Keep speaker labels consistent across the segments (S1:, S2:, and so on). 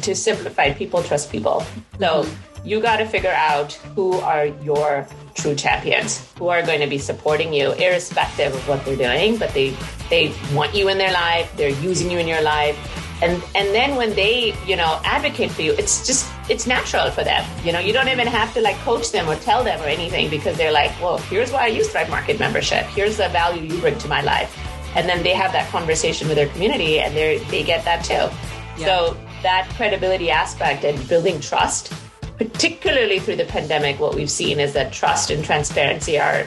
S1: to simplify it, people trust people. So you got to figure out who are your true champions, who are going to be supporting you irrespective of what they're doing, but they want you in their life, they're using you in your life. And then when they, advocate for you, it's natural for them. You don't even have to like coach them or tell them or anything, because they're like, well, here's why I use Thrive Market membership. Here's the value you bring to my life. And then they have that conversation with their community and they get that too. Yeah. So that credibility aspect and building trust, particularly through the pandemic, what we've seen is that trust and transparency are,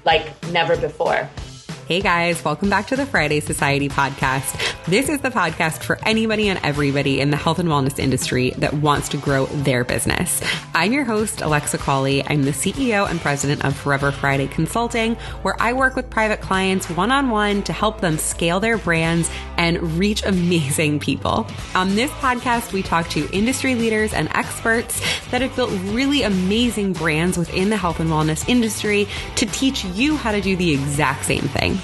S1: like never before.
S2: Hey guys, welcome back to the Friday Society podcast. This is the podcast for anybody and everybody in the health and wellness industry that wants to grow their business. I'm your host, Alexa Cawley. I'm the CEO and president of Forever Friday Consulting, where I work with private clients one-on-one to help them scale their brands and reach amazing people. On this podcast, we talk to industry leaders and experts that have built really amazing brands within the health and wellness industry to teach you how to do the exact same thing.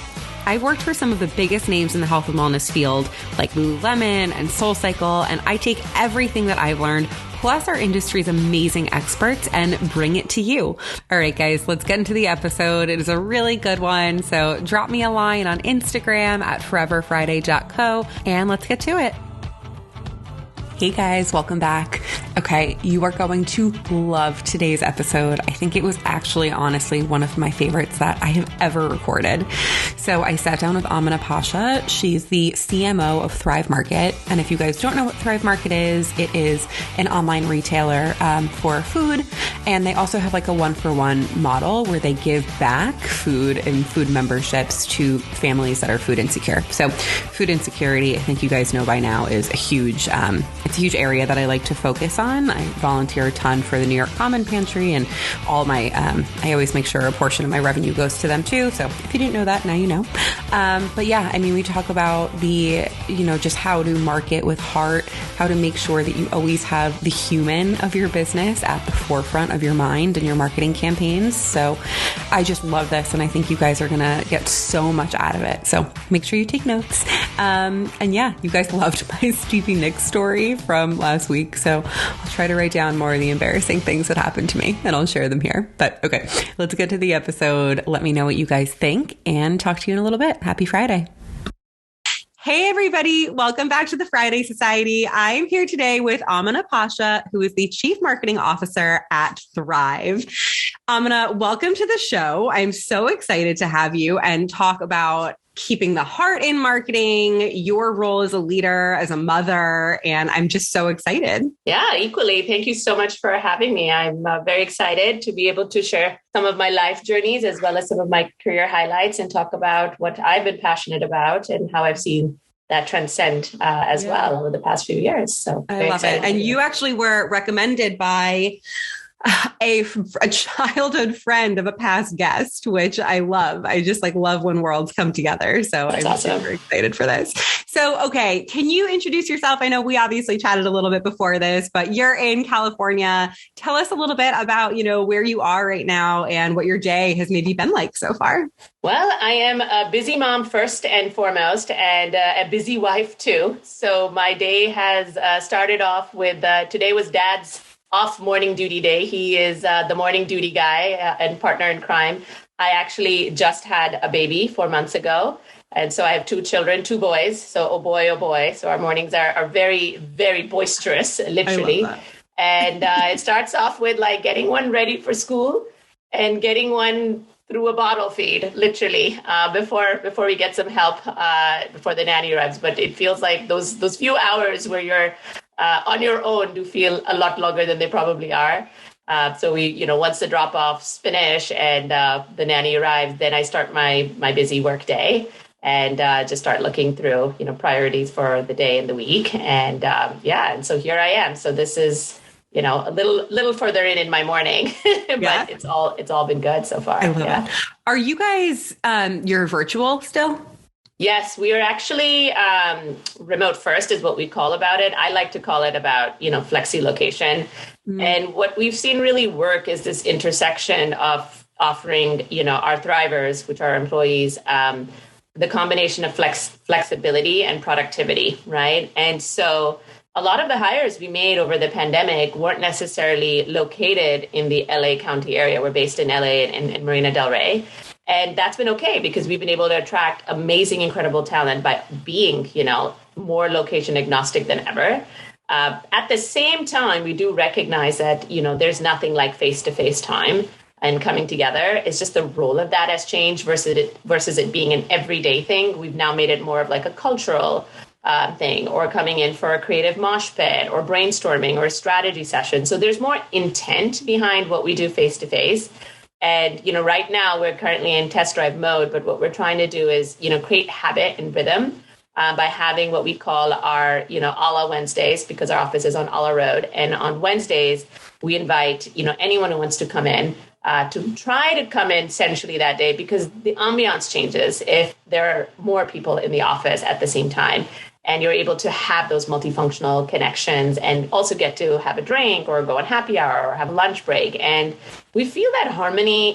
S2: I've worked for some of the biggest names in the health and wellness field, like Lululemon and SoulCycle, and I take everything that I've learned, plus our industry's amazing experts, and bring it to you. All right, guys, let's get into the episode. It is a really good one. So drop me a line on Instagram at foreverfriday.co, and let's get to it. Hey guys, welcome back. Okay, you are going to love today's episode. I think it was actually, honestly, one of my favorites that I have ever recorded. So I sat down with Amina Pasha. She's the CMO of Thrive Market. And if you guys don't know what Thrive Market is, it is an online retailer for food. And they also have like a one-for-one model where they give back food and food memberships to families that are food insecure. So food insecurity, I think you guys know by now, is a huge, it's a huge area that I like to focus on. I volunteer a ton for the New York Common Pantry, and all my, I always make sure a portion of my revenue goes to them too. So if you didn't know that, now you know. But yeah, I mean, we talk about the, just how to market with heart, how to make sure that you always have the human of your business at the forefront of your mind and your marketing campaigns. So I just love this, and I think you guys are going to get so much out of it. So make sure you take notes. And yeah, you guys loved my Stevie Nicks story from last week. So I'll try to write down more of the embarrassing things that happened to me, and I'll share them here. But okay, let's get to the episode. Let me know what you guys think and talk to you in a little bit. Happy Friday. Hey, everybody. Welcome back to the Friday Society. I'm here today with Amina Pasha, who is the Chief Marketing Officer at Thrive. Amina, welcome to the show. I'm so excited to have you and talk about keeping the heart in marketing, your role as a leader, as a mother, and I'm just so excited.
S1: Yeah, equally. Thank you so much for having me. I'm very excited to be able to share some of my life journeys as well as some of my career highlights and talk about what I've been passionate about and how I've seen that transcend as well over the past few years. So
S2: I love it. And you actually were recommended by a childhood friend of a past guest, which I love. I just love when worlds come together. So I'm awesome. Super excited for this. So, okay. Can you introduce yourself? I know we obviously chatted a little bit before this, but you're in California. Tell us a little bit about, where you are right now and what your day has maybe been like so far.
S1: Well, I am a busy mom first and foremost, and a busy wife too. So my day has started off with, today was Dad's off morning duty day. He is the morning duty guy and partner in crime. I actually just had a baby 4 months ago. And so I have two children, two boys. So, oh boy. So our mornings are very, very boisterous, literally. And it starts off with getting one ready for school and getting one through a bottle feed, literally, before we get some help before the nanny arrives. But it feels like those few hours where you're on your own do feel a lot longer than they probably are. So we, once the drop-offs finish and the nanny arrives, then I start my busy work day and just start looking through, priorities for the day and the week. And and so here I am. So this is, a little further in my morning, but it's all been good so far.
S2: I love it. Are you guys, you're virtual still?
S1: Yes, we are actually remote first is what we call about it. I like to call it about, flexi location. And what we've seen really work is this intersection of offering, our thrivers, which are employees, the combination of flexibility and productivity, right? And so a lot of the hires we made over the pandemic weren't necessarily located in the LA County area. We're based in LA and Marina Del Rey. And that's been okay because we've been able to attract amazing, incredible talent by being, more location agnostic than ever. At the same time, we do recognize that, there's nothing like face-to-face time and coming together. It's just the role of that has changed versus it being an everyday thing. We've now made it more of like a cultural thing, or coming in for a creative mosh pit or brainstorming or a strategy session. So there's more intent behind what we do face-to-face. And, right now we're currently in test drive mode, but what we're trying to do is, create habit and rhythm by having what we call our, a la Wednesdays, because our office is on a la Road. And on Wednesdays, we invite, anyone who wants to come in to try to come in centrally that day, because the ambiance changes if there are more people in the office at the same time. And you're able to have those multifunctional connections and also get to have a drink or go on happy hour or have a lunch break. And we feel that harmony,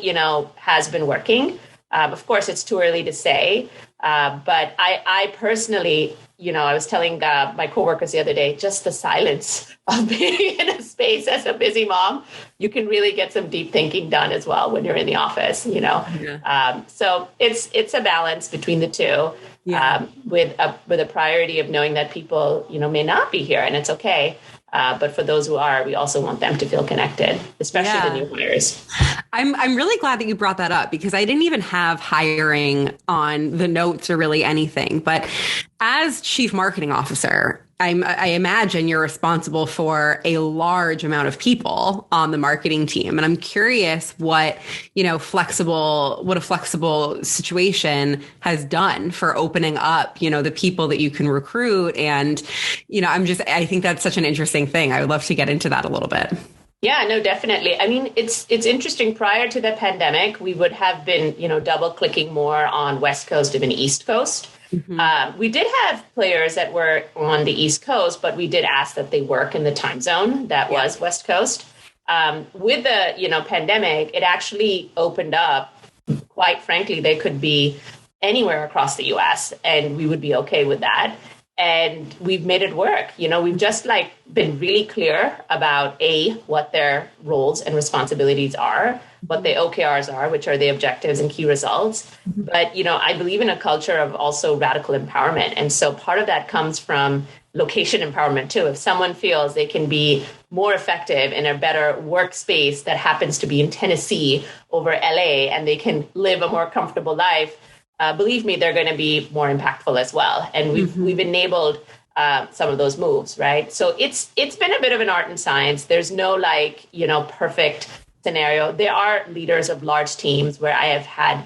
S1: has been working. Of course, it's too early to say. But I personally, I was telling my coworkers the other day, just the silence of being in a space as a busy mom, you can really get some deep thinking done as well when you're in the office, Yeah. So it's a balance between the two. Yeah. With a priority of knowing that people, may not be here, and it's okay. But for those who are, we also want them to feel connected, especially the new hires.
S2: I'm really glad that you brought that up, because I didn't even have hiring on the notes or really anything. But as chief marketing officer, I imagine you're responsible for a large amount of people on the marketing team. And I'm curious what a flexible situation has done for opening up, the people that you can recruit. And, I think that's such an interesting thing. I would love to get into that a little bit.
S1: Yeah, no, definitely. I mean, it's interesting. Prior to the pandemic, we would have been, double clicking more on West Coast than East Coast. Mm-hmm. We did have players that were on the East Coast, but we did ask that they work in the time zone that was West Coast. With the pandemic, it actually opened up. Quite frankly, they could be anywhere across the U.S. and we would be okay with that. And we've made it work. We've just been really clear about what their roles and responsibilities are, what the OKRs are, which are the objectives and key results. But, I believe in a culture of also radical empowerment. And so part of that comes from location empowerment too. If someone feels they can be more effective in a better workspace that happens to be in Tennessee over LA, and they can live a more comfortable life, believe me, they're going to be more impactful as well. And we've enabled some of those moves, right? So it's been a bit of an art and science. There's no perfect scenario. There are leaders of large teams where I have had,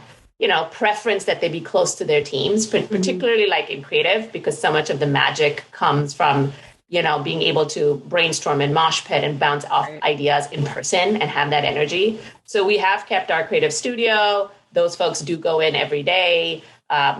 S1: preference that they be close to their teams, particularly in creative, because so much of the magic comes from, being able to brainstorm and mosh pit and bounce off ideas in person and have that energy. So we have kept our creative studio. Those folks do go in every day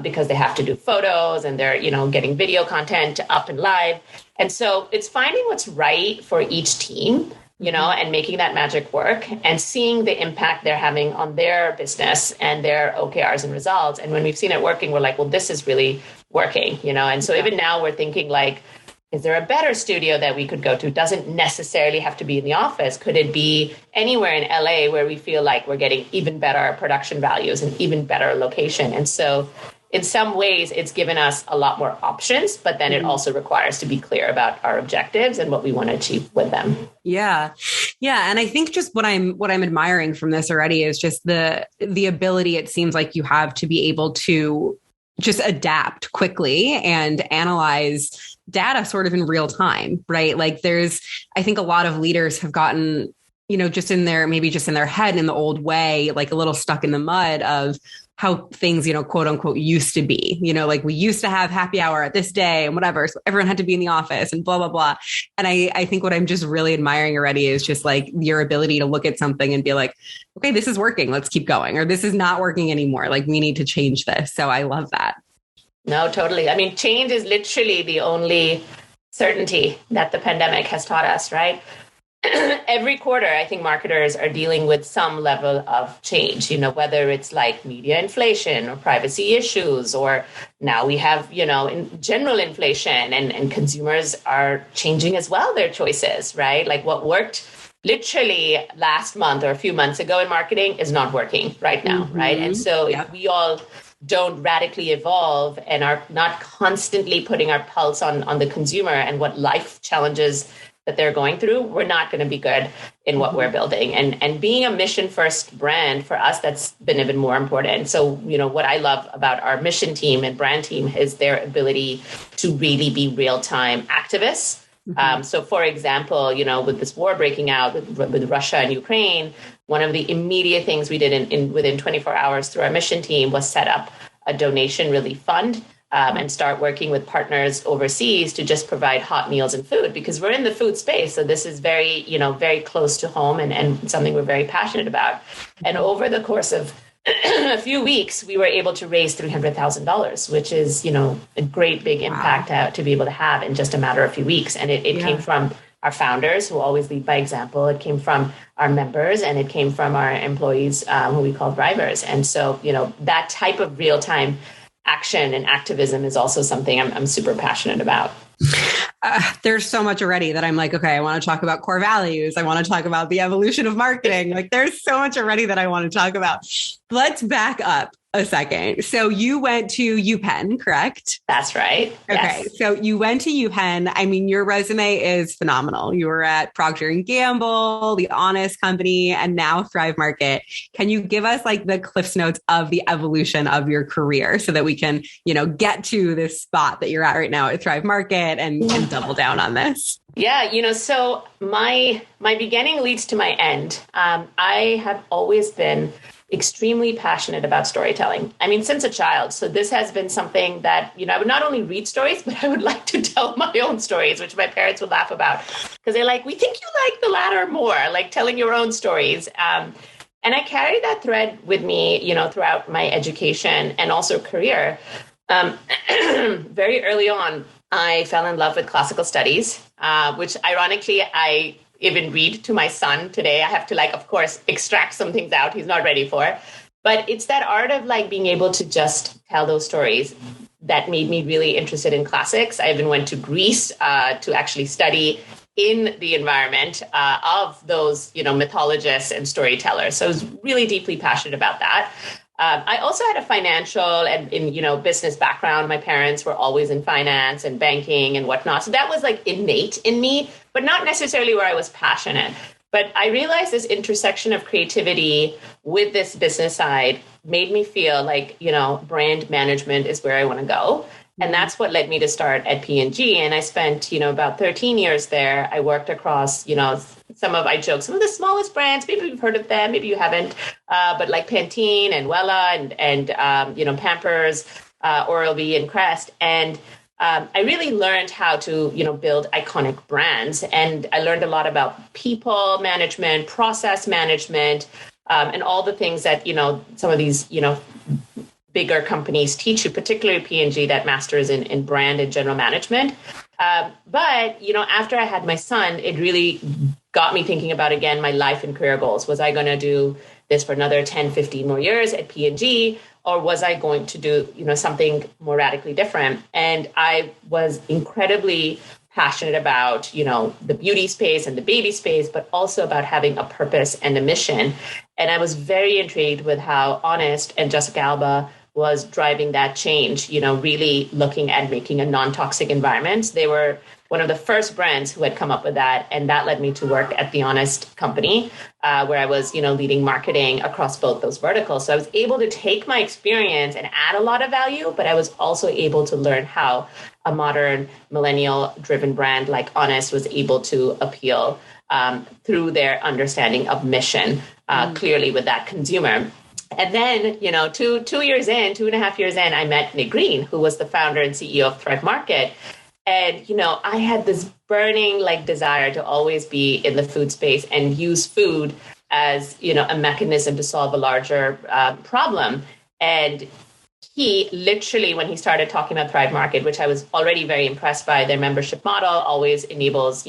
S1: because they have to do photos and they're, getting video content up and live. And so it's finding what's right for each team, and making that magic work and seeing the impact they're having on their business and their OKRs and results. And when we've seen it working, we're like, well, this is really working, And so even now we're thinking is there a better studio that we could go to? Doesn't necessarily have to be in the office. Could it be anywhere in LA where we feel like we're getting even better production values and even better location? And so in some ways, it's given us a lot more options, but then it also requires to be clear about our objectives and what we want to achieve with them.
S2: Yeah. Yeah. And I think just what I'm admiring from this already is just the ability it seems like you have to be able to just adapt quickly and analyze data sort of in real time, right? I think a lot of leaders have gotten, just in their head in the old way, a little stuck in the mud of how things, quote unquote, used to be, we used to have happy hour at this day and whatever. So everyone had to be in the office and blah, blah, blah. And I think what I'm just really admiring already is just your ability to look at something and be like, okay, this is working. Let's keep going. Or this is not working anymore. We need to change this. So I love that.
S1: No, totally. I mean, change is literally the only certainty that the pandemic has taught us, right? every quarter, I think marketers are dealing with some level of change, whether it's like media inflation or privacy issues, or now we have, in general inflation, and consumers are changing as well their choices, right? Like what worked literally last month or a few months ago in marketing is not working right now, right? And so if we all don't radically evolve and are not constantly putting our pulse on the consumer and what life challenges that they're going through, we're not going to be good in what we're building. And being a mission first brand, for us, that's been even more important. So, what I love about our mission team and brand team is their ability to really be real-time activists. So, for example, with this war breaking out with Russia and Ukraine, one of the immediate things we did in within 24 hours through our mission team was set up a donation relief fund. And start working with partners overseas to just provide hot meals and food, because we're in the food space. So this is very, very close to home and something we're very passionate about. And over the course of a few weeks, we were able to raise $300,000, which is, a great big impact to be able to have in just a matter of a few weeks. And it came from our founders, who always lead by example. It came from our members, and it came from our employees, who we call Thrivers. And so, that type of real-time action and activism is also something I'm super passionate about.
S2: There's so much already that I'm like, okay, I want to talk about core values. I want to talk about the evolution of marketing. Like there's so much already that I want to talk about. Let's back up a second. So you went to UPenn, correct?
S1: That's right.
S2: Okay.
S1: Yes.
S2: So you went to UPenn. I mean, your resume is phenomenal. You were at Procter & Gamble, The Honest Company, and now Thrive Market. Can you give us like the Cliffs Notes of the evolution of your career so that we can, get to this spot that you're at right now at Thrive Market and double down on this?
S1: Yeah, so my beginning leads to my end. I have always been extremely passionate about storytelling. I mean, since a child. So this has been something that, I would not only read stories, but I would like to tell my own stories, which my parents would laugh about, because they're like, we think you like the latter more, like telling your own stories. And I carried that thread with me, throughout my education and also career. Very early on, I fell in love with classical studies, which ironically, I even read to my son today. I have to, of course, extract some things out he's not ready for. But it's that art of being able to just tell those stories that made me really interested in classics. I even went to Greece to actually study in the environment of those, mythologists and storytellers. So I was really deeply passionate about that. I also had a financial and business background. My parents were always in finance and banking and whatnot. So that was innate in me, but not necessarily where I was passionate. But I realized this intersection of creativity with this business side made me feel like, brand management is where I want to go. And that's what led me to start at P&G. And I spent, about 13 years there. I worked across, some of the smallest brands. Maybe you've heard of them, maybe you haven't. But like Pantene and Wella and Pampers, Oral-B and Crest. And I really learned how to, build iconic brands. And I learned a lot about people management, process management, and all the things that, some of these, bigger companies teach you, particularly P&G, that masters in brand and general management. But, after I had my son, it really got me thinking about, again, my life and career goals. Was I going to do this for another 10, 15 more years at P&G? Or was I going to do, something more radically different? And I was incredibly passionate about, the beauty space and the baby space, but also about having a purpose and a mission. And I was very intrigued with how Honest and Jessica Alba was driving that change, really looking at making a non-toxic environment. They were one of the first brands who had come up with that. And that led me to work at The Honest Company, where I was, leading marketing across both those verticals. So I was able to take my experience and add a lot of value, but I was also able to learn how a modern millennial-driven brand like Honest was able to appeal through their understanding of mission, clearly with that consumer. And then, 2 years in, 2.5 years in, I met Nick Green, who was the founder and CEO of Thrive Market. And, I had this burning desire to always be in the food space and use food as, a mechanism to solve a larger problem. And he literally, when he started talking about Thrive Market, which I was already very impressed by, their membership model always enables,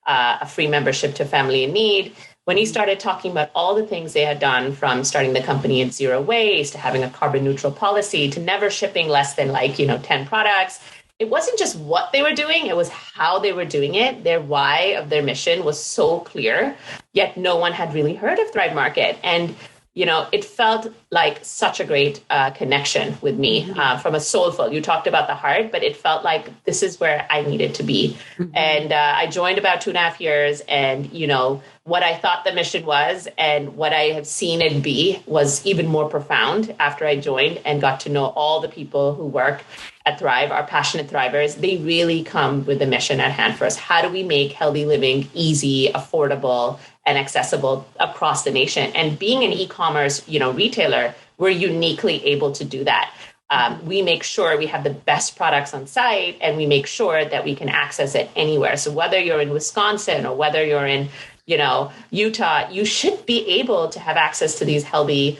S1: a free membership to Family in Need. When he started talking about all the things they had done, from starting the company at zero waste, to having a carbon neutral policy, to never shipping less than 10 products, it wasn't just what they were doing, it was how they were doing it. Their why of their mission was so clear, yet no one had really heard of Thrive Market. And it felt like such a great connection with me from a soulful. You talked about the heart, but it felt like this is where I needed to be. And I joined about 2.5 years, and what I thought the mission was and what I have seen it be was even more profound after I joined and got to know all the people who work at Thrive, our passionate Thrivers. They really come with the mission at hand for us. How do we make healthy living easy, affordable, and accessible across the nation? And being an e-commerce, retailer, we're uniquely able to do that. We make sure we have the best products on site, and we make sure that we can access it anywhere. So whether you're in Wisconsin or whether you're in, Utah, you should be able to have access to these healthy,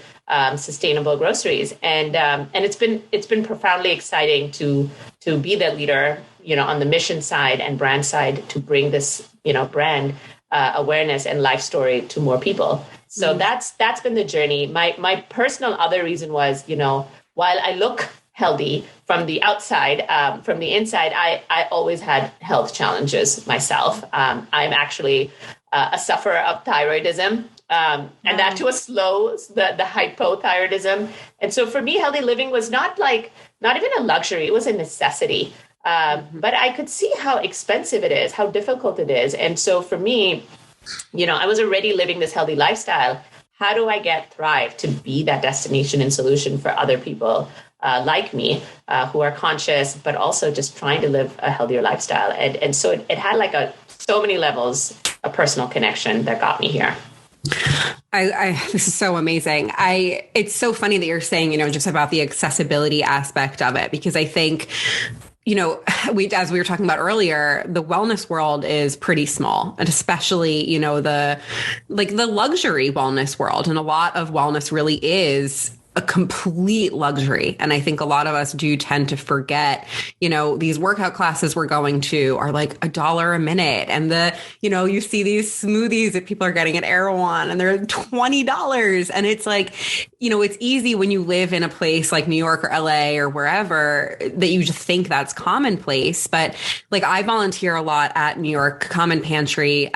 S1: sustainable groceries. And it's been profoundly exciting to be the leader, on the mission side and brand side, to bring this, brand awareness and life story to more people. So that's been the journey. My personal other reason was, while I look healthy from the outside, from the inside, I always had health challenges myself. I'm actually a sufferer of thyroidism, and that to a slow, the hypothyroidism. And so for me, healthy living was not even a luxury, it was a necessity. But I could see how expensive it is, how difficult it is. And so for me, I was already living this healthy lifestyle. How do I get Thrive to be that destination and solution for other people like me who are conscious, but also just trying to live a healthier lifestyle? And so it had so many levels, a personal connection that got me here.
S2: This is so amazing. It's so funny that you're saying, just about the accessibility aspect of it, because I think, as we were talking about earlier, the wellness world is pretty small, and especially, the luxury wellness world. And a lot of wellness really is a complete luxury. And I think a lot of us do tend to forget, these workout classes we're going to are like $1 a minute. And you see these smoothies that people are getting at Erewhon and they're $20. And it's it's easy when you live in a place like New York or LA or wherever that you just think that's commonplace. But I volunteer a lot at New York Common Pantry,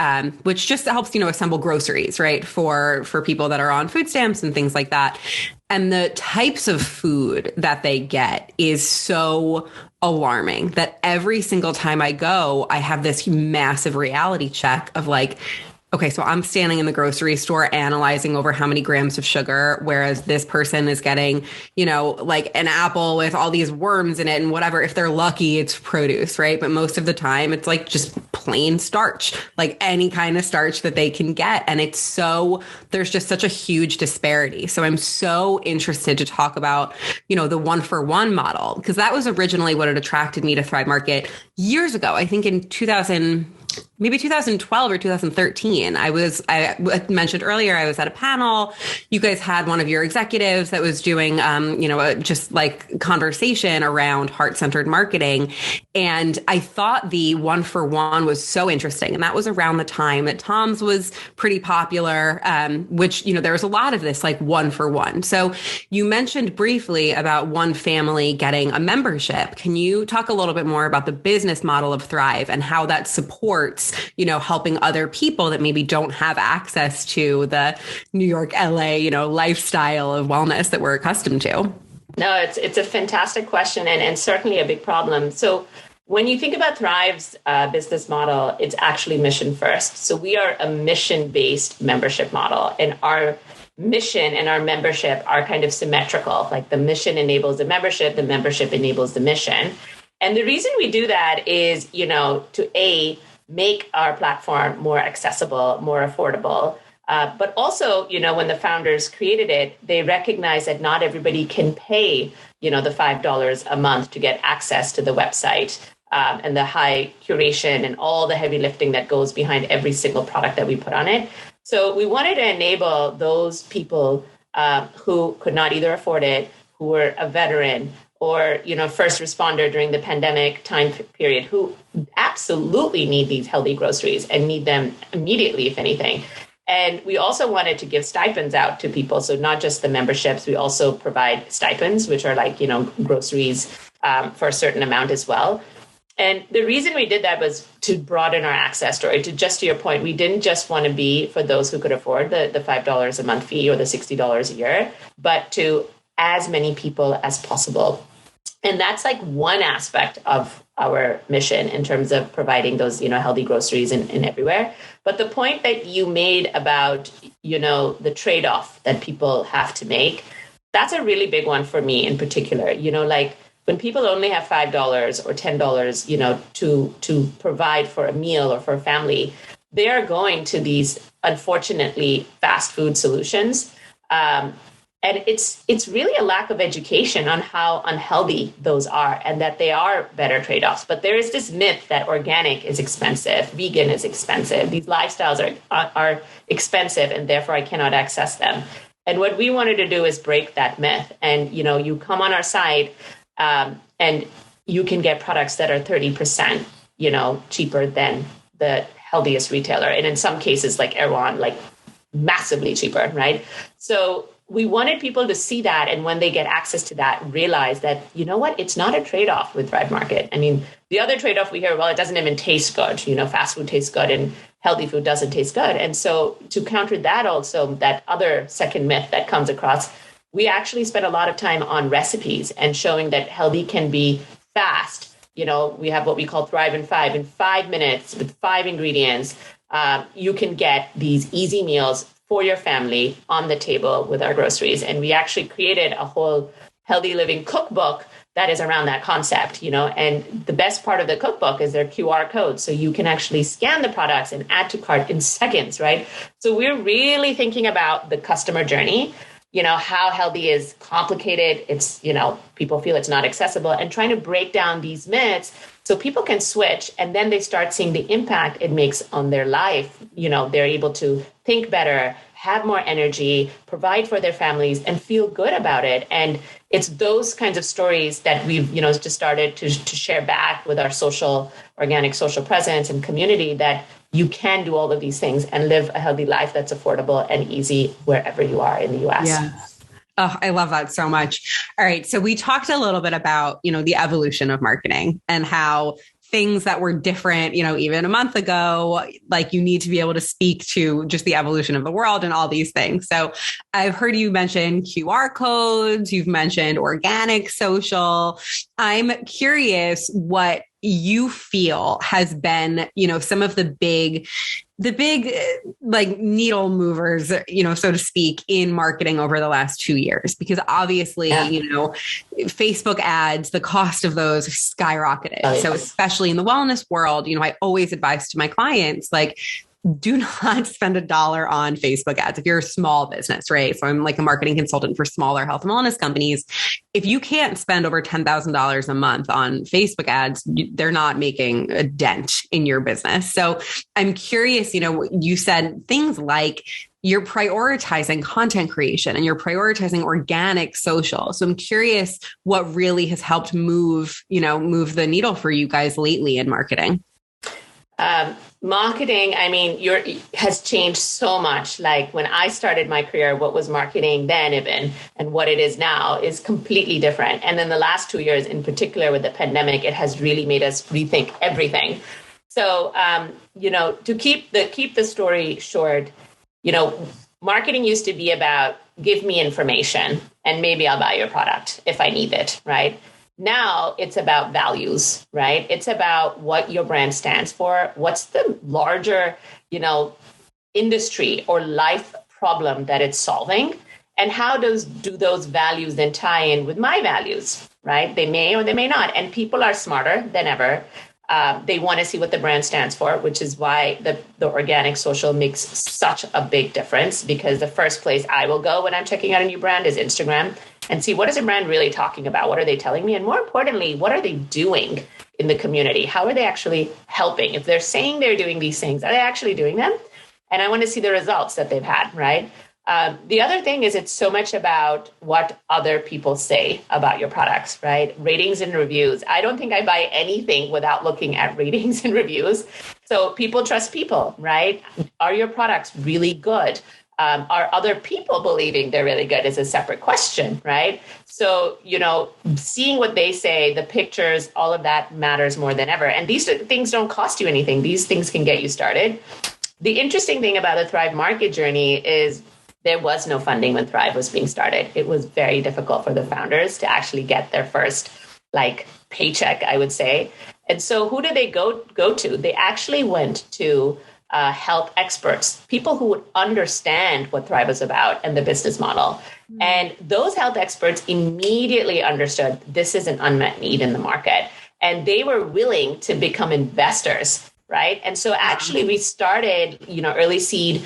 S2: which just helps, assemble groceries, right? For people that are on food stamps and things like that. And the types of food that they get is so alarming that every single time I go, I have this massive reality check of okay, so I'm standing in the grocery store analyzing over how many grams of sugar, whereas this person is getting, an apple with all these worms in it and whatever. If they're lucky, it's produce, right? But most of the time it's just plain starch, any kind of starch that they can get. And there's just such a huge disparity. So I'm so interested to talk about, the 1-for-1 model, because that was originally what had attracted me to Thrive Market years ago. I think in 2012 or 2013. I mentioned earlier, I was at a panel. You guys had one of your executives that was doing, just conversation around heart-centered marketing. And I thought the 1-for-1 was so interesting. And that was around the time that Tom's was pretty popular, which, there was a lot of this 1-for-1. So you mentioned briefly about one family getting a membership. Can you talk a little bit more about the business model of Thrive and how that supports, helping other people that maybe don't have access to the New York, LA, lifestyle of wellness that we're accustomed to?
S1: No, it's a fantastic question and certainly a big problem. So when you think about Thrive's business model, it's actually mission first. So we are a mission-based membership model, and our mission and our membership are kind of symmetrical. The mission enables the membership enables the mission. And the reason we do that is, to make our platform more accessible, more affordable. But also, when the founders created it, they recognized that not everybody can pay, the $5 a month to get access to the website and the high curation and all the heavy lifting that goes behind every single product that we put on it. So we wanted to enable those people who could not either afford it, who were a veteran, or, first responder during the pandemic time period who absolutely need these healthy groceries and need them immediately, if anything. And we also wanted to give stipends out to people. So not just the memberships, we also provide stipends, which are like, groceries for a certain amount as well. And the reason we did that was to broaden our access story. To your point, we didn't just want to be for those who could afford the $5 a month fee or the $60 a year, but to as many people as possible. And that's like one aspect of our mission in terms of providing those, healthy groceries in everywhere. But the point that you made about, the trade-off that people have to make, that's a really big one for me in particular. Like when people only have $5 or $10, to provide for a meal or for a family, they are going to these, unfortunately, fast food solutions. And it's really a lack of education on how unhealthy those are and that they are better trade-offs. But there is this myth that organic is expensive, vegan is expensive. These lifestyles are expensive and therefore I cannot access them. And what we wanted to do is break that myth. And, you come on our site and you can get products that are 30%, cheaper than the healthiest retailer. And in some cases like Erewhon, like massively cheaper, right? So we wanted people to see that. And when they get access to that, realize that, it's not a trade-off with Thrive Market. I mean, the other trade-off we hear, well, it doesn't even taste good. Fast food tastes good and healthy food doesn't taste good. And so to counter that also, that other second myth that comes across, we actually spent a lot of time on recipes and showing that healthy can be fast. We have what we call Thrive in 5. In 5 minutes with 5 ingredients, you can get these easy meals for your family on the table with our groceries. And we actually created a whole healthy living cookbook that is around that concept, and the best part of the cookbook is their QR code. So you can actually scan the products and add to cart in seconds, right? So we're really thinking about the customer journey, how healthy is complicated. It's, people feel it's not accessible, and trying to break down these myths so people can switch and then they start seeing the impact it makes on their life. They're able to think better, have more energy, provide for their families, and feel good about it. And it's those kinds of stories that we've, just started to share back with our organic social presence and community, that you can do all of these things and live a healthy life that's affordable and easy wherever you are in the US.
S2: Yeah. Oh, I love that so much. All right. So we talked a little bit about, the evolution of marketing and how things that were different, even a month ago, like you need to be able to speak to just the evolution of the world and all these things. So I've heard you mention QR codes, you've mentioned organic social. I'm curious what you feel has been, some of the big like needle movers, so to speak, in marketing over the last 2 years, because obviously, Facebook ads, the cost of those skyrocketed. Oh, yes. So especially in the wellness world, I always advise to my clients, like, do not spend $1 on Facebook ads if you're a small business, right? So I'm like a marketing consultant for smaller health and wellness companies. If you can't spend over $10,000 a month on Facebook ads, they're not making a dent in your business. So I'm curious, you said things like you're prioritizing content creation and you're prioritizing organic social. So I'm curious what really has helped move the needle for you guys lately in marketing.
S1: Marketing, has changed so much. Like when I started my career, what was marketing then even, and what it is now is completely different. And then the last 2 years in particular with the pandemic, it has really made us rethink everything. So, to keep the story short, marketing used to be about give me information and maybe I'll buy your product if I need it, right? Now it's about values, right? It's about what your brand stands for. What's the larger, industry or life problem that it's solving? And how do those values then tie in with my values, right? They may or they may not. And people are smarter than ever. They want to see what the brand stands for, which is why the organic social makes such a big difference, because the first place I will go when I'm checking out a new brand is Instagram and see what is a brand really talking about? What are they telling me? And more importantly, what are they doing in the community? How are they actually helping? If they're saying they're doing these things, are they actually doing them? And I want to see the results that they've had, right? The other thing is it's so much about what other people say about your products, right? Ratings and reviews. I don't think I buy anything without looking at ratings and reviews. So people trust people, right? Are your products really good? Are other people believing they're really good is a separate question, right? So, seeing what they say, the pictures, all of that matters more than ever. And these things don't cost you anything. These things can get you started. The interesting thing about the Thrive Market journey is there was no funding when Thrive was being started. It was very difficult for the founders to actually get their first paycheck, I would say. And so who did they go to? They actually went to health experts, people who would understand what Thrive was about and the business model. Mm-hmm. And those health experts immediately understood this is an unmet need in the market. And they were willing to become investors, right? And so actually we started, early seed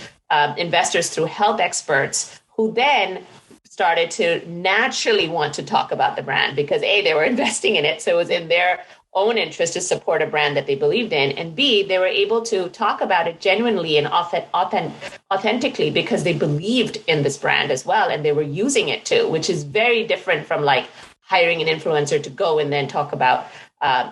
S1: investors through health experts who then started to naturally want to talk about the brand because A, they were investing in it. So it was in their own interest to support a brand that they believed in. And B, they were able to talk about it genuinely and authentically because they believed in this brand as well. And they were using it too, which is very different from hiring an influencer to go and then talk about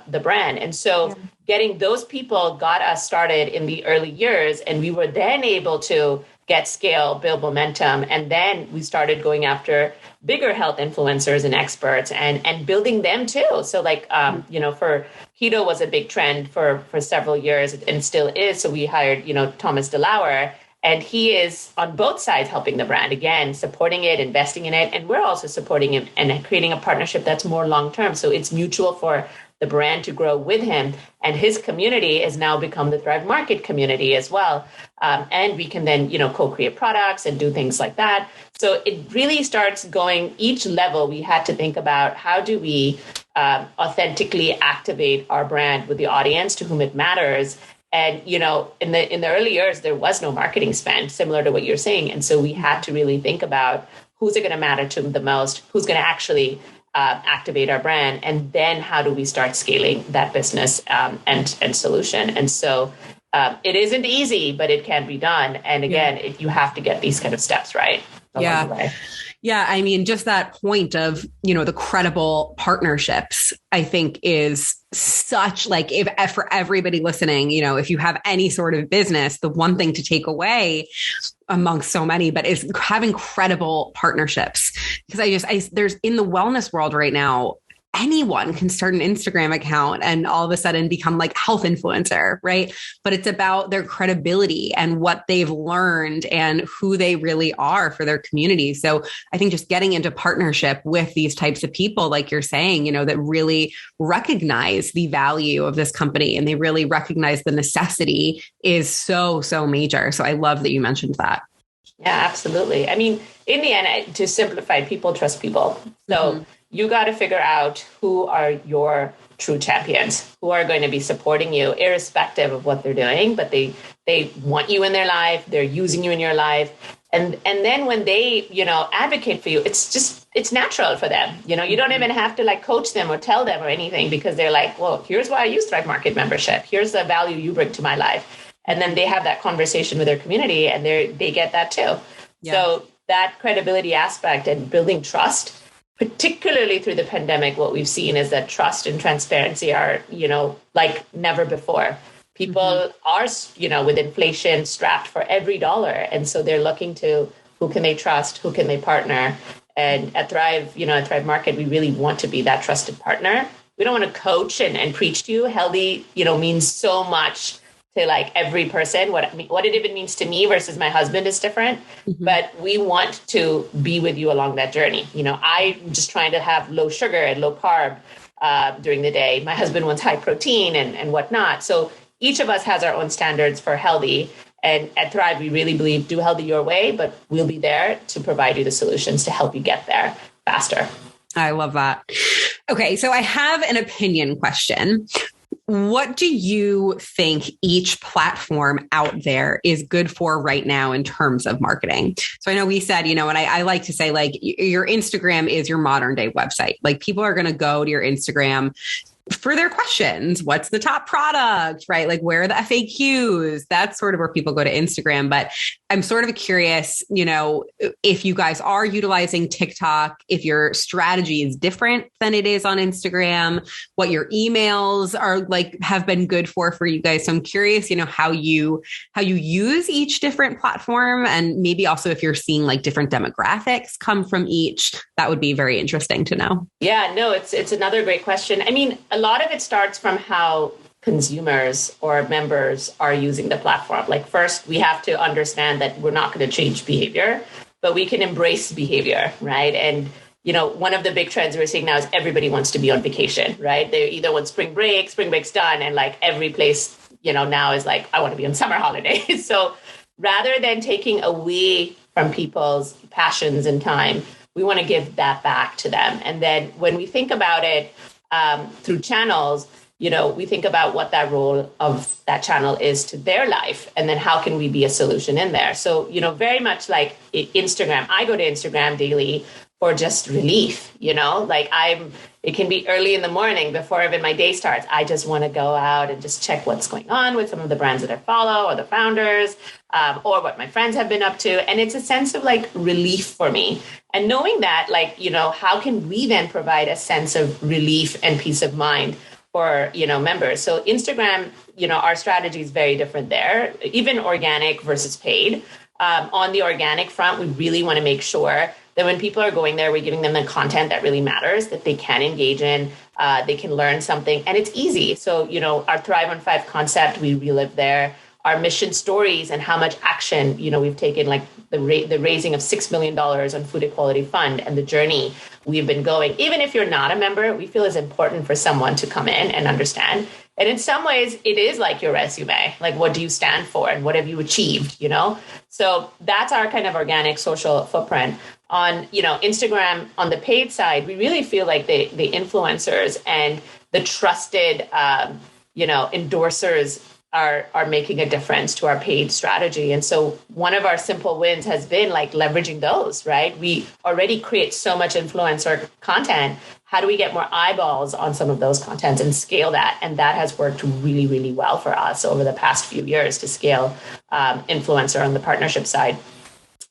S1: the brand. And so getting those people got us started in the early years. And we were then able to get scale, build momentum. And then we started going after bigger health influencers and experts and building them too. So for keto was a big trend for several years and still is. So we hired, Thomas DeLauer, and he is on both sides helping the brand, again, supporting it, investing in it. And we're also supporting him and creating a partnership that's more long-term. So it's mutual for the brand to grow with him. And his community has now become the Thrive Market community as well. And we can then, co-create products and do things like that. So it really starts going each level. We had to think about how do we authentically activate our brand with the audience to whom it matters. And, in the early years, there was no marketing spend, similar to what you're saying. And so we had to really think about who's it going to matter to the most, who's going to actually activate our brand, and then how do we start scaling that business and solution. And so it isn't easy, but it can be done. And again, you have to get these kind of steps right along the way.
S2: Yeah. I mean, just that point of, the credible partnerships, I think is such if for everybody listening, if you have any sort of business, the one thing to take away amongst so many, but is having credible partnerships. Because there's in the wellness world right now, anyone can start an Instagram account and all of a sudden become health influencer, right? But it's about their credibility and what they've learned and who they really are for their community. So I think just getting into partnership with these types of people, like you're saying, that really recognize the value of this company and they really recognize the necessity is so, so major. So I love that you mentioned that.
S1: Yeah, absolutely. I mean, in the end, to simplify, people trust people. So you got to figure out who are your true champions, who are going to be supporting you irrespective of what they're doing, but they want you in their life. They're using you in your life. And then when they, advocate for you, it's natural for them. You don't even have to coach them or tell them or anything because they're well, here's why I use Thrive Market membership. Here's the value you bring to my life. And then they have that conversation with their community and they get that too. Yeah. So that credibility aspect and building trust, particularly through the pandemic, what we've seen is that trust and transparency are, like never before. People are, with inflation strapped for every dollar. And so they're looking to who can they trust, who can they partner. And at Thrive, at Thrive Market, we really want to be that trusted partner. We don't want to coach and preach to you. Healthy, means so much to every person. What it even means to me versus my husband is different, but we want to be with you along that journey. I'm just trying to have low sugar and low carb during the day. My husband wants high protein and whatnot. So each of us has our own standards for healthy. And at Thrive, we really believe do healthy your way, but we'll be there to provide you the solutions to help you get there faster.
S2: I love that. Okay. So I have an opinion question. What do you think each platform out there is good for right now in terms of marketing? So I know we said, and I like to say your Instagram is your modern day website. People are going to go to your Instagram for their questions. What's the top product, right? Like where are the FAQs? That's sort of where people go to Instagram. But I'm sort of curious, if you guys are utilizing TikTok, if your strategy is different than it is on Instagram, what your emails are like, have been good for you guys. So I'm curious, how you use each different platform, and maybe also if you're seeing like different demographics come from each. That would be very interesting to know.
S1: Yeah, no, it's another great question. I mean, a lot of it starts from how consumers or members are using the platform. Like first, we have to understand that we're not going to change behavior, but we can embrace behavior, right? And one of the big trends we're seeing now is everybody wants to be on vacation, right? They either want spring break's done, and like every place, now is like, I want to be on summer holidays. So rather than taking away from people's passions and time, we want to give that back to them. And then when we think about it through channels, we think about what that role of that channel is to their life, and then how can we be a solution in there. So, very much like Instagram, I go to Instagram daily for just relief, it can be early in the morning before even my day starts. I just want to go out and just check what's going on with some of the brands that I follow or the founders, or what my friends have been up to. And it's a sense of like relief for me. And knowing that, how can we then provide a sense of relief and peace of mind for, members? So Instagram, our strategy is very different there, even organic versus paid. On the organic front, we really want to make sure that when people are going there, we're giving them the content that really matters, that they can engage in, they can learn something, and it's easy. So, our Thrive on 5 concept, we relive there. Our mission stories and how much action, we've taken, like the raising of $6 million on Food Equality Fund, and the journey we've been going. Even if you're not a member, we feel it's important for someone to come in and understand. And in some ways, it is like your resume. Like, what do you stand for and what have you achieved, So that's our kind of organic social footprint. On, Instagram, on the paid side, we really feel like the influencers and the trusted, endorsers are making a difference to our paid strategy. And so one of our simple wins has been like leveraging those, right? We already create so much influencer content. How do we get more eyeballs on some of those contents and scale that? And that has worked really, really well for us over the past few years to scale influencer on the partnership side.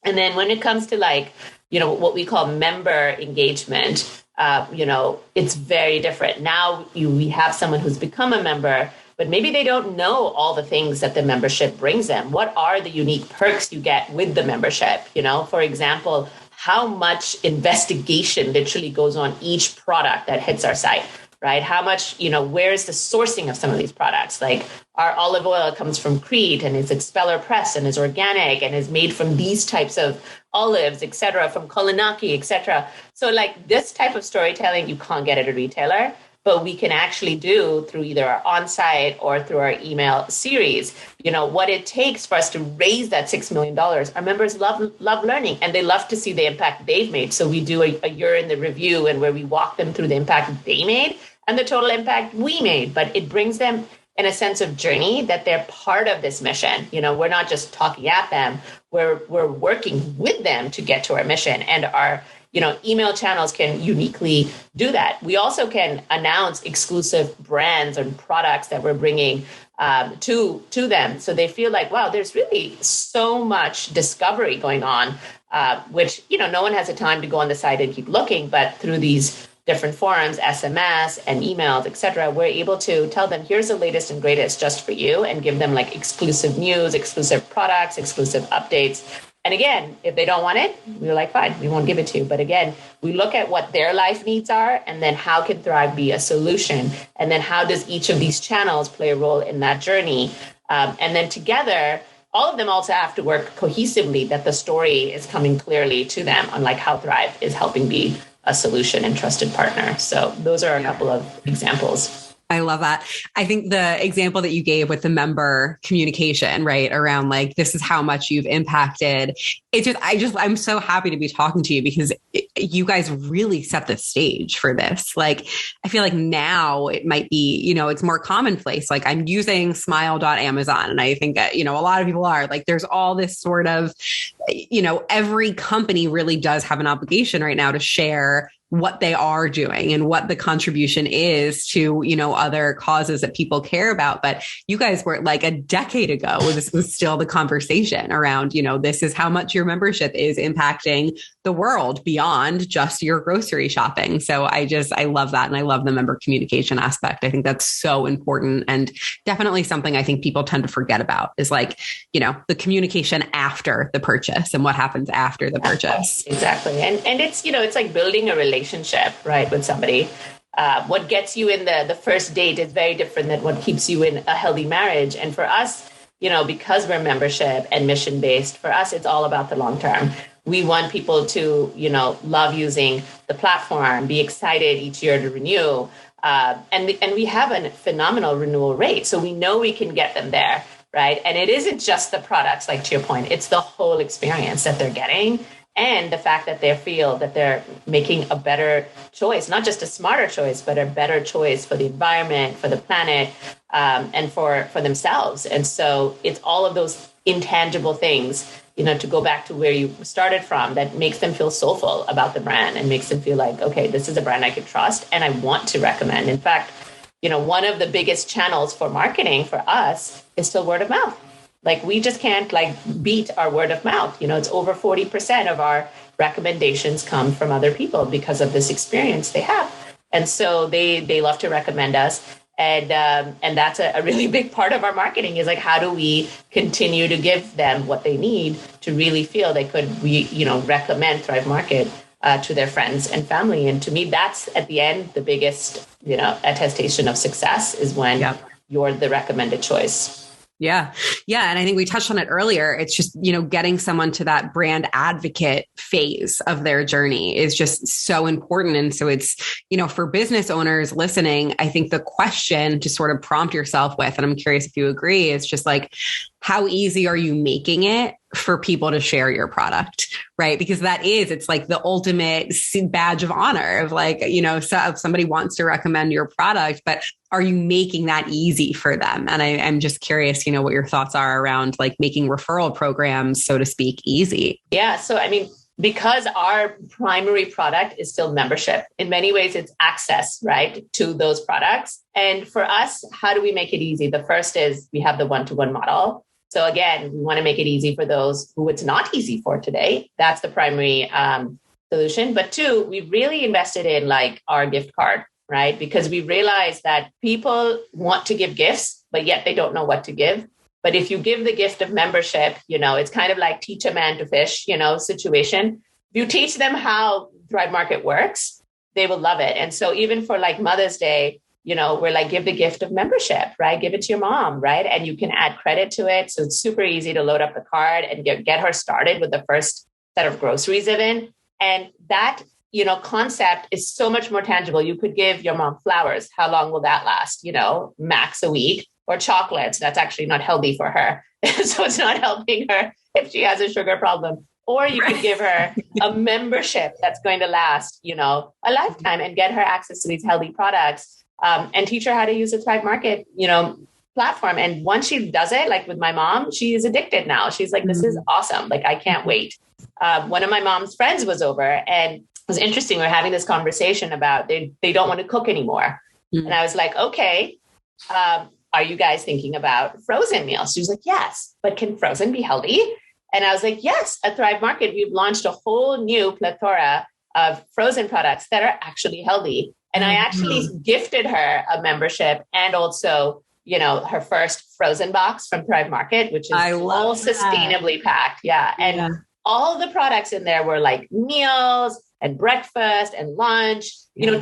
S1: And then when it comes to like, what we call member engagement, it's very different. Now we have someone who's become a member, but maybe they don't know all the things that the membership brings them. What are the unique perks you get with the membership? For example, how much investigation literally goes on each product that hits our site, right? How much, where's the sourcing of some of these products? Like our olive oil comes from Crete and is expeller pressed and is organic and is made from these types of olives, et cetera, from Kolanaki, et cetera. So like this type of storytelling, you can't get at a retailer, but we can actually do through either our on-site or through our email series, what it takes for us to raise that $6 million. Our members love learning, and they love to see the impact they've made. So we do a year in the review, and where we walk them through the impact they made and the total impact we made. But it brings them in a sense of journey, that they're part of this mission. We're not just talking at them, we're working with them to get to our mission. And our email channels can uniquely do that. We also can announce exclusive brands and products that we're bringing to them. So they feel like, wow, there's really so much discovery going on, which, no one has the time to go on the site and keep looking, but through these different forums, SMS and emails, et cetera, we're able to tell them, here's the latest and greatest just for you, and give them like exclusive news, exclusive products, exclusive updates. And again, if they don't want it, we're like, fine, we won't give it to you. But again, we look at what their life needs are, and then how can Thrive be a solution? And then how does each of these channels play a role in that journey? And then together, all of them also have to work cohesively, that the story is coming clearly to them on like how Thrive is helping be a solution and trusted partner. So those are a couple of examples.
S2: I love that. I think the example that you gave with the member communication, right, around like, this is how much you've impacted. I'm so happy to be talking to you, because you guys really set the stage for this. Like, I feel like now it might be, it's more commonplace. Like, I'm using smile.amazon. And I think that, a lot of people are like, there's all this sort of, every company really does have an obligation right now to share what they are doing and what the contribution is to, other causes that people care about. But you guys were like a decade ago, this was still the conversation around, this is how much your membership is impacting the world beyond just your grocery shopping. So I love that. And I love the member communication aspect. I think that's so important, and definitely something I think people tend to forget about is like, the communication after the purchase and what happens after the purchase.
S1: Exactly. And it's, it's like building a relationship, right, with somebody. What gets you in the first date is very different than what keeps you in a healthy marriage. And for us, because we're membership and mission based, for us, it's all about the long term. We want people to, love using the platform, be excited each year to renew. And we have a phenomenal renewal rate. So we know we can get them there, right? And it isn't just the products, like to your point, it's the whole experience that they're getting. And the fact that they feel that they're making a better choice, not just a smarter choice, but a better choice for the environment, for the planet, and for themselves. And so it's all of those intangible things, to go back to where you started from, that makes them feel soulful about the brand and makes them feel like, okay, this is a brand I can trust and I want to recommend. In fact, one of the biggest channels for marketing for us is still word of mouth. Like, we just can't beat our word of mouth. It's over 40% of our recommendations come from other people because of this experience they have. And so they love to recommend us. And that's a really big part of our marketing is like, how do we continue to give them what they need to really feel they could, recommend Thrive Market to their friends and family. And to me, that's at the end, the biggest, attestation of success is when you're the recommended choice.
S2: Yeah. Yeah. And I think we touched on it earlier. It's just, getting someone to that brand advocate phase of their journey is just so important. And so it's, for business owners listening, I think the question to sort of prompt yourself with, and I'm curious if you agree, is just like, how easy are you making it for people to share your product, right? Because it's like the ultimate badge of honor of like, so if somebody wants to recommend your product, but are you making that easy for them? And I'm just curious, what your thoughts are around like making referral programs, so to speak, easy.
S1: Yeah. So, because our primary product is still membership, in many ways, it's access, right, to those products. And for us, how do we make it easy? The first is we have the one-to-one model. So again, we want to make it easy for those who it's not easy for today. That's the primary solution. But two, we've really invested in like our gift card, right? Because we realize that people want to give gifts, but yet they don't know what to give. But if you give the gift of membership, it's kind of like teach a man to fish, situation. If you teach them how Thrive Market works, they will love it. And so even for like Mother's Day, we're like, give the gift of membership, right? Give it to your mom, right? And you can add credit to it. So it's super easy to load up the card and get her started with the first set of groceries even. And that, concept is so much more tangible. You could give your mom flowers. How long will that last? Max a week. Or chocolates. That's actually not healthy for her. So it's not helping her if she has a sugar problem. Or you could give her a membership that's going to last, a lifetime and get her access to these healthy products and teach her how to use the Thrive Market, platform. And once she does it, like with my mom, she is addicted now. She's like, this is awesome. Like, I can't wait. One of my mom's friends was over and it was interesting. We were having this conversation about they don't want to cook anymore. And I was like, okay, are you guys thinking about frozen meals? She was like, yes, but can frozen be healthy? And I was like, yes, at Thrive Market, we've launched a whole new plethora of frozen products that are actually healthy. And I actually gifted her a membership and also, her first frozen box from Thrive Market, which is all sustainably packed. Yeah. And all the products in there were like meals and breakfast and lunch,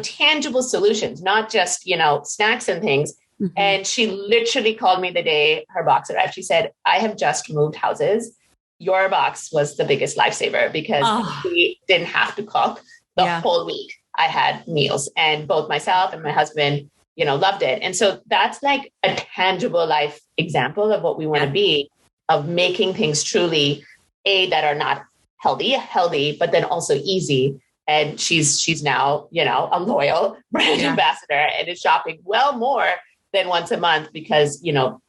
S1: tangible solutions, not just, snacks and things. And she literally called me the day her box arrived. She said, I have just moved houses. Your box was the biggest lifesaver because we didn't have to cook the whole week. I had meals and both myself and my husband, loved it. And so that's like a tangible life example of what we want to be, of making things truly that are not healthy, but then also easy. And she's now, a loyal brand ambassador and is shopping well more than once a month because,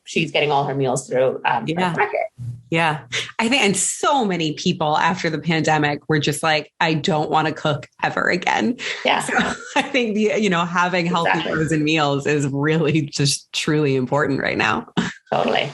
S1: she's getting all her meals through Market.
S2: Yeah. I think, and so many people after the pandemic were just like, I don't want to cook ever again.
S1: Yeah.
S2: So I think having healthy frozen meals is really just truly important right now.
S1: Totally.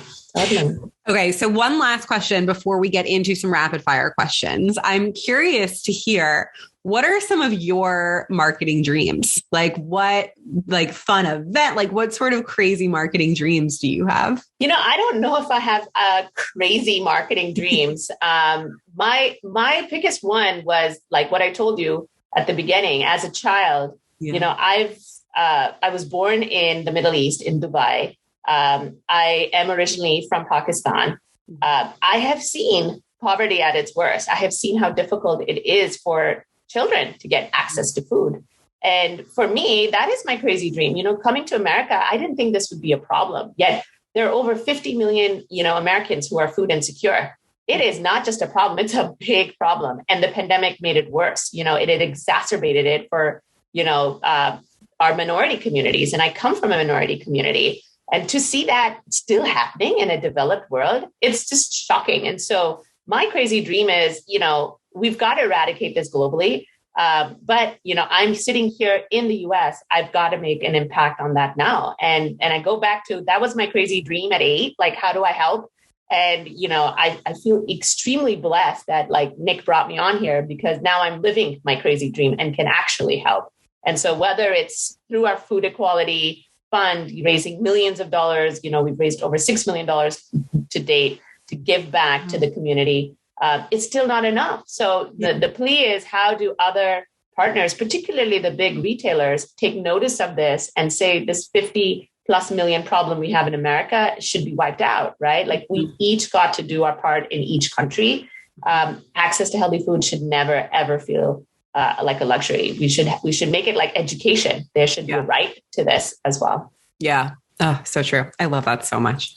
S2: Okay. So one last question before we get into some rapid fire questions. I'm curious to hear, what are some of your marketing dreams? Like what, like fun event, like what sort of crazy marketing dreams do you have?
S1: I don't know if I have crazy marketing dreams. My biggest one was like what I told you at the beginning. As a child, I was born in the Middle East, in Dubai. I am originally from Pakistan. I have seen poverty at its worst. I have seen how difficult it is for children to get access to food. And for me, that is my crazy dream. Coming to America, I didn't think this would be a problem. Yet there are over 50 million, Americans who are food insecure. It is not just a problem. It's a big problem. And the pandemic made it worse. It had exacerbated it for, our minority communities. And I come from a minority community. And to see that still happening in a developed world, it's just shocking. And so my crazy dream is, we've got to eradicate this globally. But I'm sitting here in the US. I've got to make an impact on that now. And I go back to, that was my crazy dream at 8. Like, how do I help? And, I feel extremely blessed that like Nick brought me on here, because now I'm living my crazy dream and can actually help. And so whether it's through our food equality fund, raising millions of dollars, we've raised over $6 million to date to give back to the community. It's still not enough. So the plea is, how do other partners, particularly the big retailers, take notice of this and say this 50+ million problem we have in America should be wiped out, right? Like we each got to do our part in each country. Access to healthy food should never, ever feel like a luxury. We should make it like education. There should be a right to this as well.
S2: Yeah. Oh, so true. I love that so much.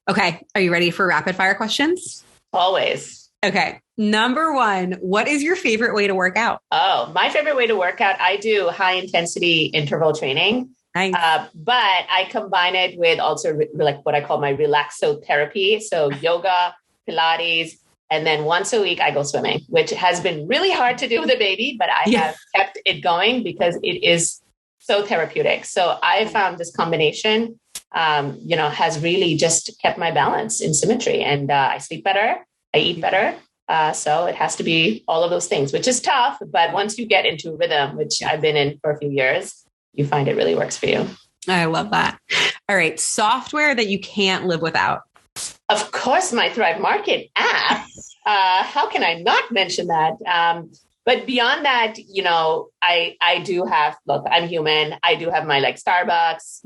S2: Okay. Are you ready for rapid fire questions?
S1: Always.
S2: Okay. Number 1, what is your favorite way to work out?
S1: Oh, my favorite way to work out, I do high intensity interval training.
S2: Nice.
S1: But I combine it with also like what I call my relaxotherapy. So yoga, Pilates, and then once a week I go swimming, which has been really hard to do with a baby, but I have kept it going because it is so therapeutic. So I found this combination, has really just kept my balance in symmetry, and I sleep better, I eat better. So it has to be all of those things, which is tough. But once you get into a rhythm, which I've been in for a few years, you find it really works for you.
S2: I love that. All right. Software that you can't live without.
S1: Of course, my Thrive Market app. How can I not mention that? But beyond that, I do have, look, I'm human. I do have my like Starbucks,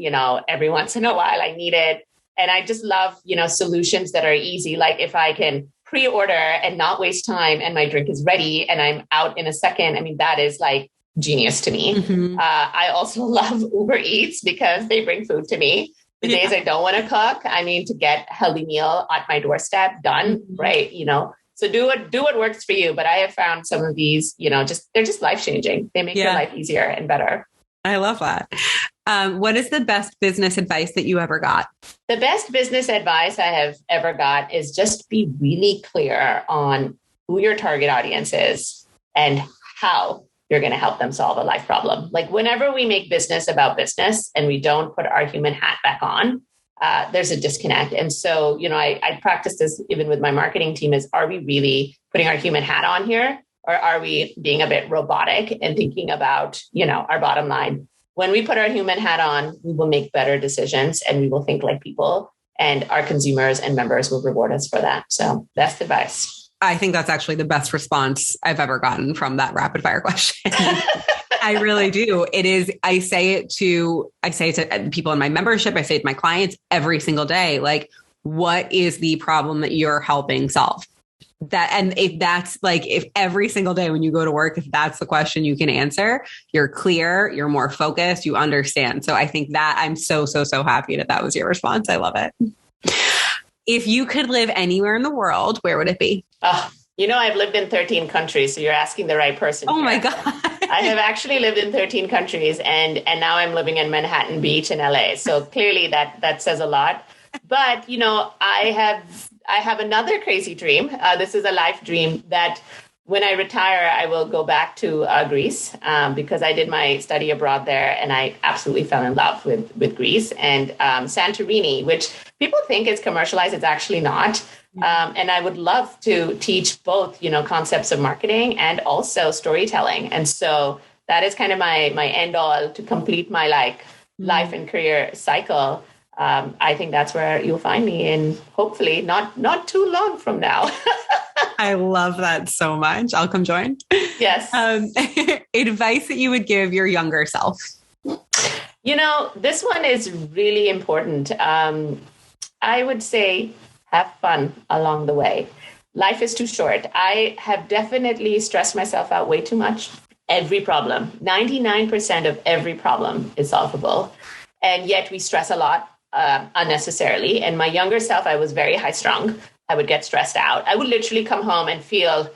S1: every once in a while I need it. And I just love, solutions that are easy. Like if I can pre-order and not waste time and my drink is ready and I'm out in a second, I mean, that is like genius to me. Mm-hmm. I also love Uber Eats because they bring food to me. The days I don't want to cook, to get a healthy meal at my doorstep done, right? So do what works for you. But I have found some of these, they're just life-changing. They make your life easier and better.
S2: I love that. What is the best business advice that you ever got?
S1: The best business advice I have ever got is just be really clear on who your target audience is and how you're going to help them solve a life problem. Like whenever we make business about business and we don't put our human hat back on, there's a disconnect. And so, I practice this even with my marketing team is, are we really putting our human hat on here? Or are we being a bit robotic and thinking about, our bottom line? When we put our human hat on, we will make better decisions and we will think like people, and our consumers and members will reward us for that. So best advice.
S2: I think that's actually the best response I've ever gotten from that rapid fire question. I really do. It is. I say it to people in my membership. I say it to my clients every single day. Like, what is the problem that you're helping solve? And if every single day when you go to work, if that's the question you can answer, you're clear, you're more focused, you understand. So I think that I'm so happy that was your response. I love it. If you could live anywhere in the world, where would it be?
S1: I've lived in 13 countries, so you're asking the right person.
S2: Oh my God.
S1: I have actually lived in 13 countries and now I'm living in Manhattan Beach in LA. So clearly that says a lot. But, I have another crazy dream. This is a life dream that when I retire, I will go back to Greece because I did my study abroad there and I absolutely fell in love with Greece and Santorini, which people think is commercialized. It's actually not. And I would love to teach both, concepts of marketing and also storytelling. And so that is kind of my end all to complete my life and career cycle. I think that's where you'll find me in hopefully not too long from now.
S2: I love that so much. I'll come join.
S1: Yes.
S2: Advice that you would give your younger self.
S1: This one is really important. I would say have fun along the way. Life is too short. I have definitely stressed myself out way too much. Every problem, 99% of every problem is solvable. And yet we stress a lot unnecessarily. And my younger self, I was very high strung. I would get stressed out. I would literally come home and feel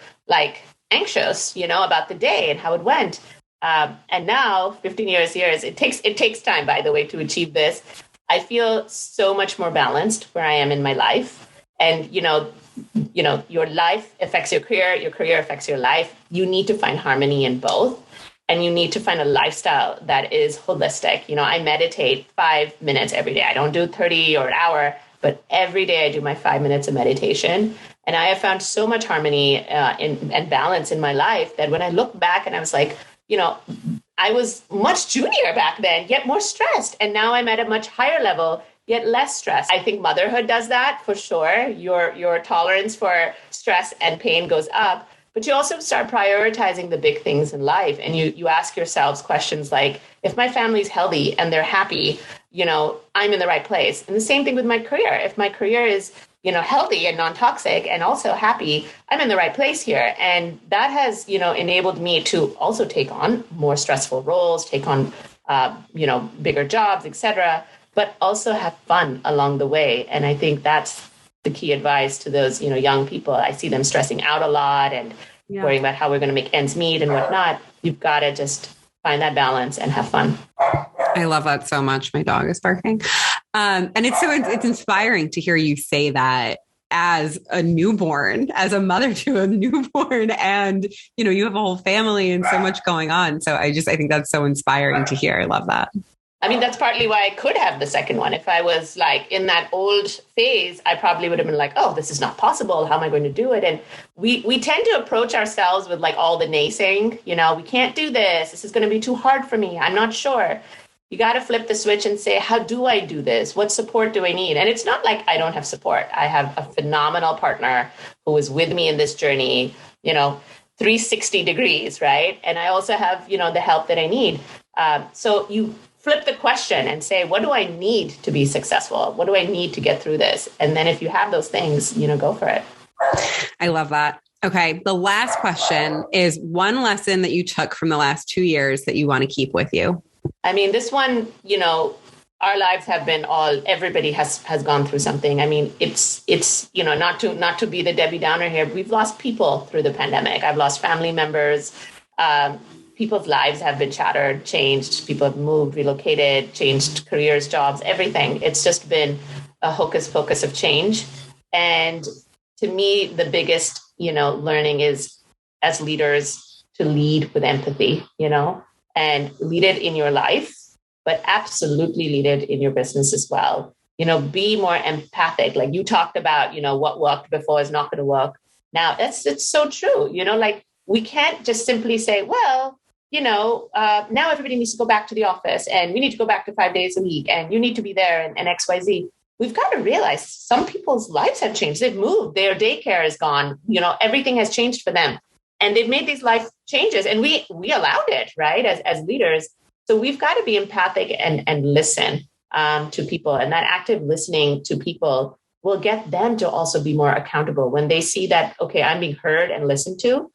S1: anxious, about the day and how it went. And now 15 years, it takes time, by the way, to achieve this. I feel so much more balanced where I am in my life. And, your life affects your career affects your life. You need to find harmony in both. And you need to find a lifestyle that is holistic. I meditate 5 minutes every day. I don't do 30 or an hour, but every day I do my 5 minutes of meditation. And I have found so much harmony and balance in my life that when I look back and I was like, I was much junior back then, yet more stressed. And now I'm at a much higher level, yet less stressed. I think motherhood does that for sure. Your tolerance for stress and pain goes up. But you also start prioritizing the big things in life. And you ask yourselves questions like, if my family's healthy and they're happy, I'm in the right place. And the same thing with my career. If my career is, healthy and non-toxic and also happy, I'm in the right place here. And that has, enabled me to also take on more stressful roles, take on, bigger jobs, etc., but also have fun along the way. And I think that's the key advice to those, young people. I see them stressing out a lot and worrying about how we're going to make ends meet and whatnot. You've got to just find that balance and have fun.
S2: I love that so much. My dog is barking. And it's inspiring to hear you say that as a newborn, as a mother to a newborn, and, you have a whole family and so much going on. So I think that's so inspiring to hear. I love that.
S1: I mean, that's partly why I could have the second one. If I was in that old phase, I probably would have been like, oh, this is not possible. How am I going to do it? And we tend to approach ourselves with all the naysaying, we can't do this. This is going to be too hard for me. I'm not sure. You got to flip the switch and say, how do I do this? What support do I need? And it's not like I don't have support. I have a phenomenal partner who is with me in this journey, 360 degrees, right? And I also have, the help that I need. So you flip the question and say, what do I need to be successful? What do I need to get through this? And then if you have those things, go for it.
S2: I love that. Okay. The last question is one lesson that you took from the last 2 years that you want to keep with you.
S1: I mean, this one, our lives have been everybody has gone through something. I mean, it's, not to be the Debbie Downer here. We've lost people through the pandemic. I've lost family members. People's lives have been shattered, changed. People have moved, relocated, changed careers, jobs, everything. It's just been a hocus pocus of change. And to me, the biggest, learning is as leaders to lead with empathy, and lead it in your life, but absolutely lead it in your business as well. Be more empathic. Like you talked about, what worked before is not going to work now. It's so true. We can't just simply say, well, now everybody needs to go back to the office and we need to go back to 5 days a week and you need to be there and XYZ. We've got to realize some people's lives have changed. They've moved, their daycare is gone, everything has changed for them and they've made these life changes and we allowed it, right? As leaders. So we've got to be empathic and listen to people, and that active listening to people will get them to also be more accountable when they see that, okay, I'm being heard and listened to.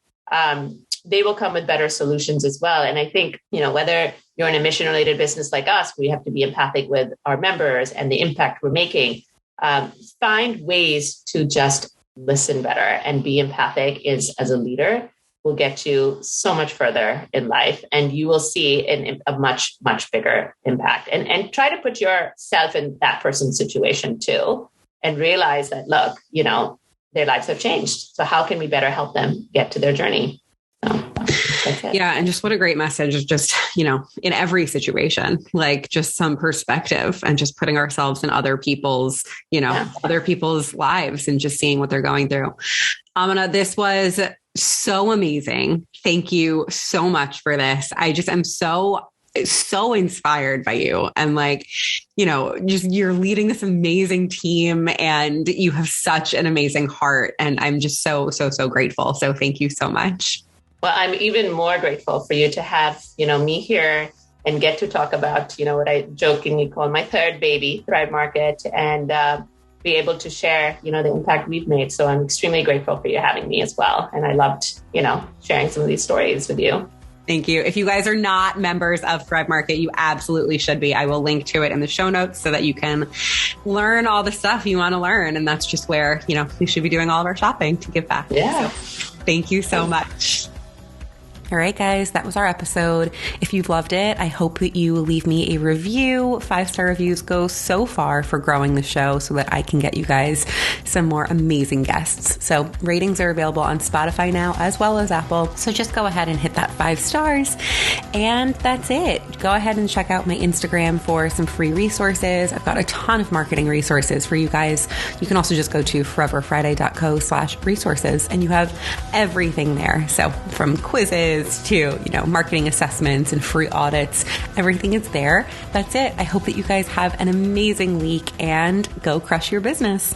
S1: They will come with better solutions as well. And I think, whether you're in a mission-related business like us, we have to be empathic with our members and the impact we're making. Find ways to just listen better and be empathic as a leader will get you so much further in life, and you will see a much, much bigger impact. And try to put yourself in that person's situation too, and realize that, look, their lives have changed. So how can we better help them get to their journey?
S2: Yeah. And just what a great message is just, in every situation, like just some perspective and just putting ourselves in other people's, other people's lives and just seeing what they're going through. Amina, this was so amazing. Thank you so much for this. I just am so inspired by you, and just you're leading this amazing team and you have such an amazing heart. And I'm just so grateful. So thank you so much.
S1: Well, I'm even more grateful for you to have, me here and get to talk about, what I jokingly call my third baby, Thrive Market, and be able to share, the impact we've made. So I'm extremely grateful for you having me as well. And I loved, sharing some of these stories with you.
S2: Thank you. If you guys are not members of Thrive Market, you absolutely should be. I will link to it in the show notes so that you can learn all the stuff you want to learn. And that's just where, we should be doing all of our shopping to give back.
S1: Yeah.
S2: So, thank you so much. All right, guys, that was our episode. If you've loved it, I hope that you leave me a review. 5-star reviews go so far for growing the show so that I can get you guys some more amazing guests. So ratings are available on Spotify now as well as Apple. So just go ahead and hit that 5 stars. And that's it. Go ahead and check out my Instagram for some free resources. I've got a ton of marketing resources for you guys. You can also just go to foreverfriday.co/resources and you have everything there. So from quizzes to, marketing assessments and free audits, everything is there. That's it. I hope that you guys have an amazing week and go crush your business.